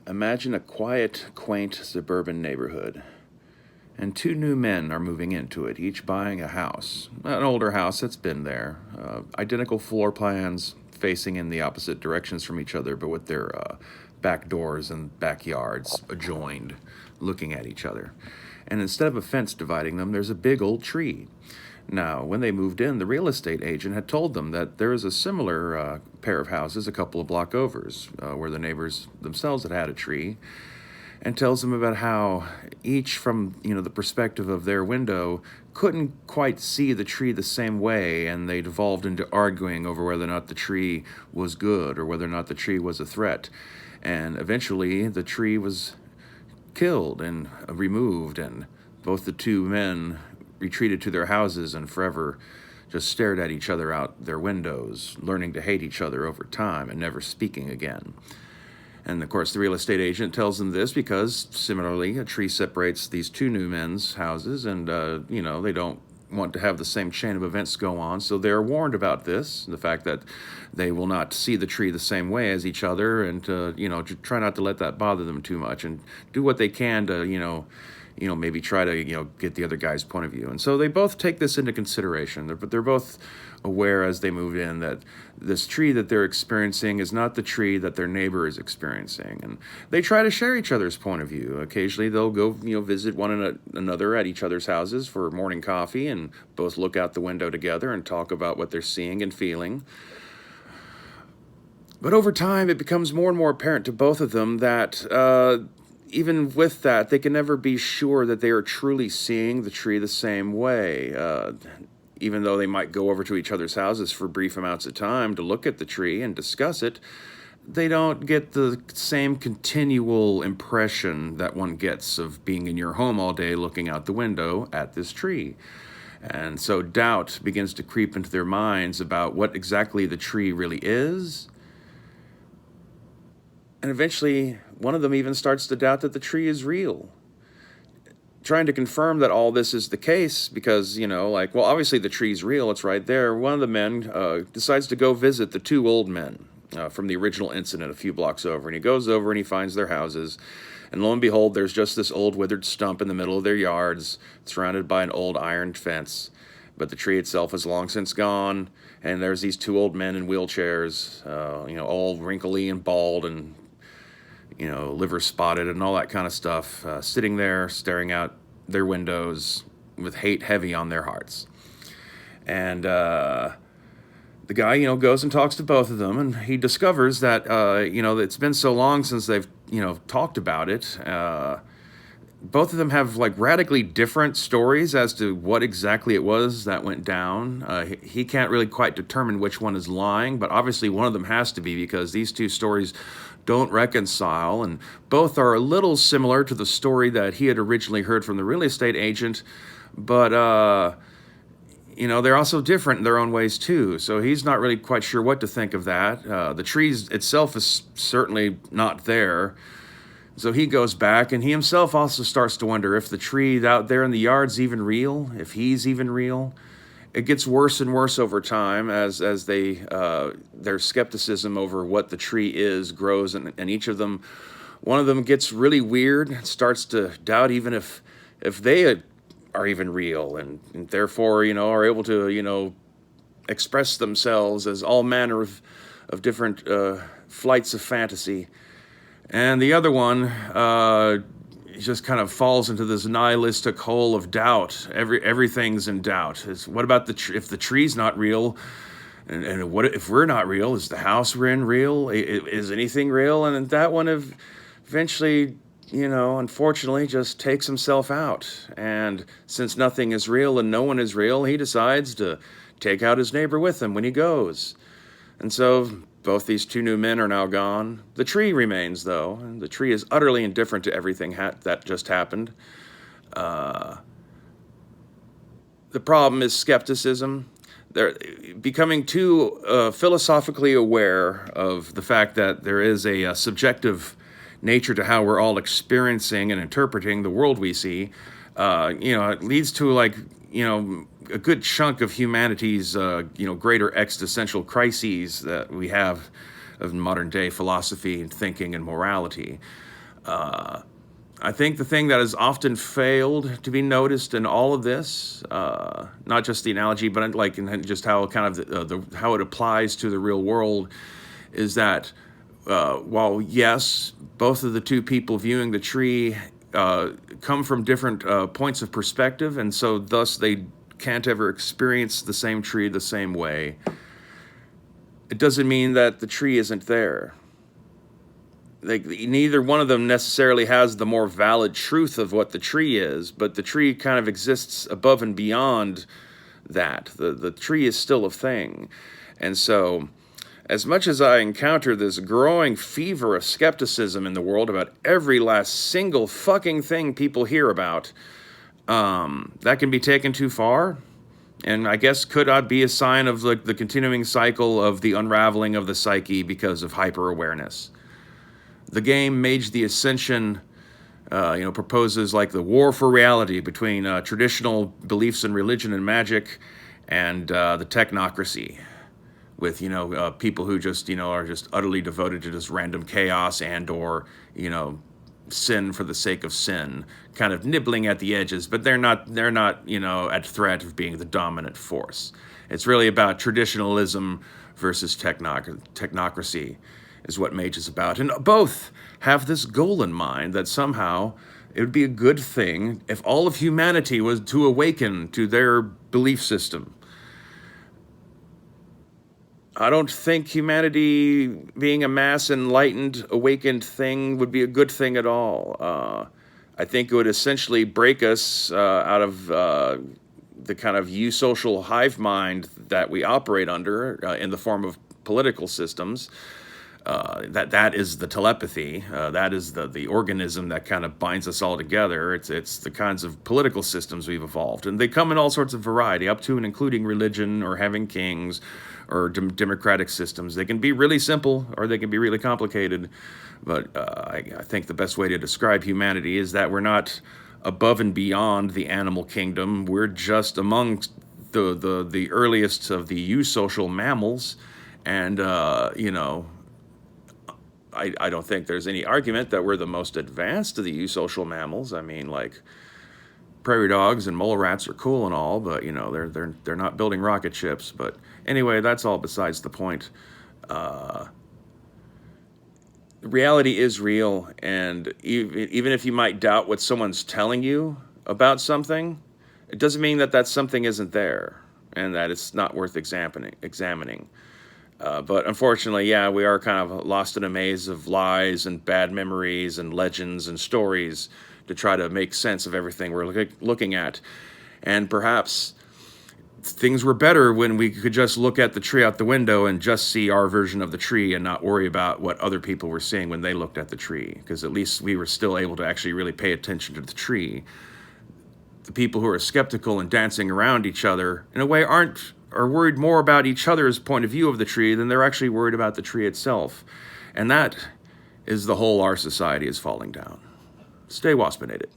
Imagine a quiet, quaint suburban neighborhood, and two new men are moving into it, each buying a house. An older house that's been there. Identical floor plans facing in the opposite directions from each other, but with their back doors and backyards adjoined, looking at each other. And instead of a fence dividing them, there's a big old tree. Now, when they moved in, the real estate agent had told them that there is a similar pair of houses a couple of block overs, where the neighbors themselves had a tree, and tells them about how each from the perspective of their window couldn't quite see the tree the same way, and they devolved into arguing over whether or not the tree was good or whether or not the tree was a threat. And eventually the tree was killed and removed, and both the two men retreated to their houses and forever just stared at each other out their windows, learning to hate each other over time and never speaking again. And of course, the real estate agent tells them this because, similarly, a tree separates these two new men's houses, and they don't want to have the same chain of events go on. So they're warned about this, the fact that they will not see the tree the same way as each other, and try not to let that bother them too much, and do what they can to maybe try to get the other guy's point of view. And so they both take this into consideration. They're both aware as they move in that this tree that they're experiencing is not the tree that their neighbor is experiencing. And they try to share each other's point of view. Occasionally they'll go visit one another at each other's houses for morning coffee, and both look out the window together and talk about what they're seeing and feeling. But over time, it becomes more and more apparent to both of them that even with that, they can never be sure that they are truly seeing the tree the same way. Even though they might go over to each other's houses for brief amounts of time to look at the tree and discuss it, they don't get the same continual impression that one gets of being in your home all day looking out the window at this tree. And so doubt begins to creep into their minds about what exactly the tree really is. And eventually, one of them even starts to doubt that the tree is real. Trying to confirm that all this is the case because, obviously the tree's real, it's right there. One of the men decides to go visit the two old men from the original incident a few blocks over. And he goes over and he finds their houses. And lo and behold, there's just this old withered stump in the middle of their yards, surrounded by an old iron fence. But the tree itself is long since gone. And there's these two old men in wheelchairs, all wrinkly and bald and liver spotted and all that kind of stuff, sitting there staring out their windows with hate heavy on their hearts. And the guy, goes and talks to both of them, and he discovers that, it's been so long since they've, talked about it. Both of them have radically different stories as to what exactly it was that went down. He can't really quite determine which one is lying, but obviously one of them has to be, because these two stories don't reconcile, and both are a little similar to the story that he had originally heard from the real estate agent, but they're also different in their own ways too. So he's not really quite sure what to think of that. The tree itself is certainly not there. So he goes back, and he himself also starts to wonder if the tree out there in the yard's even real, if he's even real. It gets worse and worse over time as their skepticism over what the tree is grows, and each of them, one of them gets really weird, starts to doubt even if they are even real, and therefore are able to express themselves as all manner of different flights of fantasy. And the other one just kind of falls into this nihilistic hole of doubt. Everything's in doubt. What about if the tree's not real? And what if we're not real? Is the house we're in real? Is anything real? And that one eventually, unfortunately, just takes himself out. And since nothing is real and no one is real, he decides to take out his neighbor with him when he goes. And so both these two new men are now gone. The tree remains, though, and the tree is utterly indifferent to everything that just happened. The problem is skepticism. They're becoming too philosophically aware of the fact that there is a subjective nature to how we're all experiencing and interpreting the world we see. It leads to a good chunk of humanity's, greater existential crises that we have of modern day philosophy and thinking and morality. I think the thing that has often failed to be noticed in all of this, not just the analogy, but like in just how kind of how it applies to the real world, is that while yes, both of the two people viewing the tree come from different points of perspective, and so thus they can't ever experience the same tree the same way, it doesn't mean that the tree isn't there. Like, neither one of them necessarily has the more valid truth of what the tree is, but the tree kind of exists above and beyond that. The tree is still a thing. And so, as much as I encounter this growing fever of skepticism in the world about every last single fucking thing people hear about, that can be taken too far. And I guess could be a sign of like the continuing cycle of the unraveling of the psyche because of hyper-awareness. The game Mage the Ascension, proposes like the war for reality between traditional beliefs in religion and magic and the technocracy, with people who just are just utterly devoted to just random chaos and or sin for the sake of sin, kind of nibbling at the edges, but they're not at threat of being the dominant force. It's really about traditionalism versus technocracy is what Mage is about. And both have this goal in mind that somehow it would be a good thing if all of humanity was to awaken to their belief system. I don't think humanity being a mass enlightened, awakened thing would be a good thing at all. I think it would essentially break us out of the kind of eusocial hive mind that we operate under in the form of political systems. That is the telepathy. That is the organism that kind of binds us all together. It's the kinds of political systems we've evolved, and they come in all sorts of variety, up to and including religion or having kings or democratic systems. They can be really simple or they can be really complicated. But I think the best way to describe humanity is that we're not above and beyond the animal kingdom. We're just among the earliest of the eusocial mammals, and I don't think there's any argument that we're the most advanced of the eusocial mammals. I mean, like, prairie dogs and mole rats are cool and all, but they're not building rocket ships. But anyway, that's all besides the point. Reality is real, and even if you might doubt what someone's telling you about something, it doesn't mean that something isn't there and that it's not worth examining. But unfortunately, yeah, we are kind of lost in a maze of lies and bad memories and legends and stories to try to make sense of everything we're looking at. And perhaps things were better when we could just look at the tree out the window and just see our version of the tree and not worry about what other people were seeing when they looked at the tree, because at least we were still able to actually really pay attention to the tree. The people who are skeptical and dancing around each other, in a way, are worried more about each other's point of view of the tree than they're actually worried about the tree itself. And that is the hole our society is falling down. Stay waspinated.